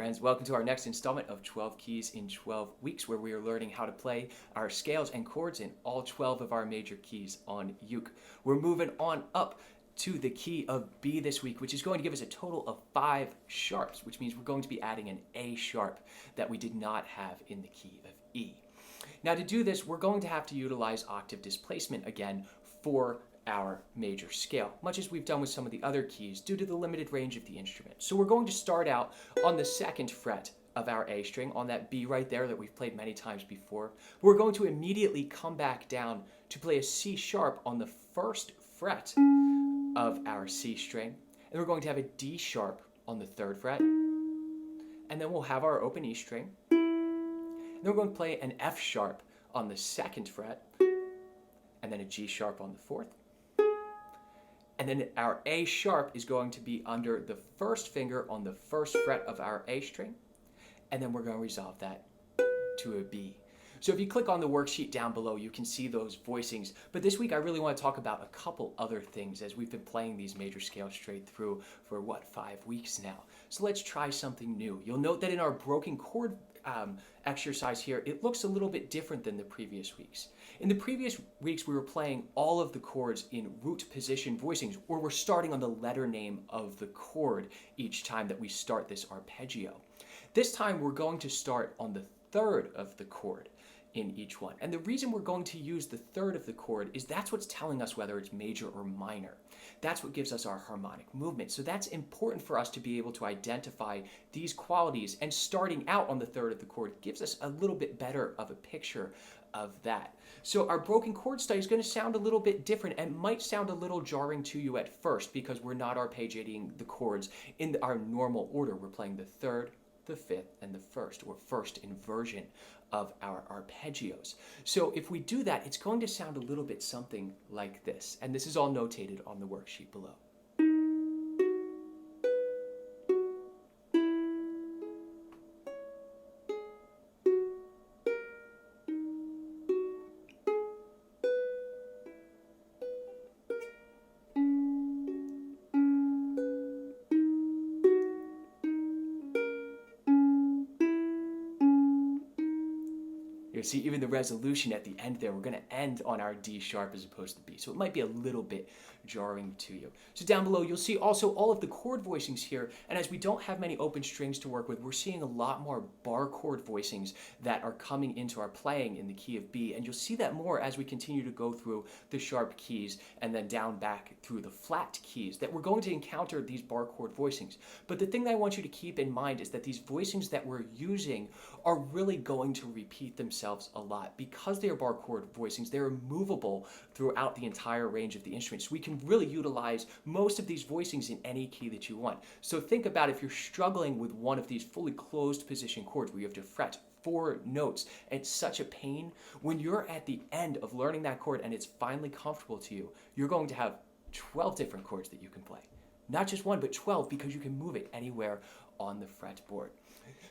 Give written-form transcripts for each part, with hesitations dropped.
friends. Welcome to our next installment of 12 Keys in 12 Weeks, where we are learning how to play our scales and chords in all 12 of our major keys on uke. We're moving on up to the key of B this week, which is going to give us a total of 5 sharps, which means we're going to be adding an A sharp that we did not have in the key of E. Now to do this, we're going to have to utilize octave displacement again for our major scale, much as we've done with some of the other keys due to the limited range of the instrument. So we're going to start out on the 2nd fret of our A string, on that B right there that we've played many times before. We're going to immediately come back down to play a C sharp on the 1st fret of our C string, and we're going to have a D sharp on the 3rd fret, and then we'll have our open E string, and then we're going to play an F sharp on the 2nd fret, and then a G sharp on the 4th. And then our A sharp is going to be under the 1st finger on the 1st fret of our A string. And then we're going to resolve that to a B. So if you click on the worksheet down below, you can see those voicings. But this week I really want to talk about a couple other things, as we've been playing these major scales straight through for 5 weeks now. So let's try something new. You'll note that in our broken chord exercise here, it looks a little bit different than the previous weeks. In the previous weeks, we were playing all of the chords in root position voicings, or we're starting on the letter name of the chord each time that we start this arpeggio. This time, we're going to start on the 3rd of the chord in each one. And the reason we're going to use the 3rd of the chord is that's what's telling us whether it's major or minor. That's what gives us our harmonic movement. So that's important for us to be able to identify these qualities, and starting out on the 3rd of the chord gives us a little bit better of a picture of that. So our broken chord study is going to sound a little bit different and might sound a little jarring to you at first because we're not arpeggiating the chords in our normal order. We're playing the 3rd, the 5th, and the 1st, or first inversion of our arpeggios. So if we do that, it's going to sound a little bit something like this. And this is all notated on the worksheet below. You see, even the resolution at the end there, we're going to end on our D sharp as opposed to B. So it might be a little bit jarring to you. So down below, you'll see also all of the chord voicings here. And as we don't have many open strings to work with, we're seeing a lot more bar chord voicings that are coming into our playing in the key of B. And you'll see that more as we continue to go through the sharp keys and then down back through the flat keys, that we're going to encounter these bar chord voicings. But the thing that I want you to keep in mind is that these voicings that we're using are really going to repeat themselves a lot. Because they are bar chord voicings, they're movable throughout the entire range of the instrument. So we can really utilize most of these voicings in any key that you want. So think about if you're struggling with one of these fully closed position chords where you have to fret 4 notes. It's such a pain. When you're at the end of learning that chord and it's finally comfortable to you, you're going to have 12 different chords that you can play. Not just one, but 12, because you can move it anywhere on the fretboard.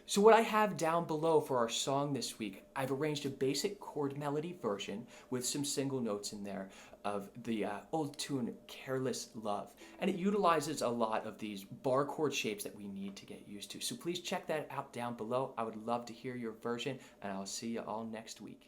So what I have down below for our song this week, I've arranged a basic chord melody version with some single notes in there of the old tune Careless Love. And it utilizes a lot of these bar chord shapes that we need to get used to. So please check that out down below. I would love to hear your version, and I'll see you all next week.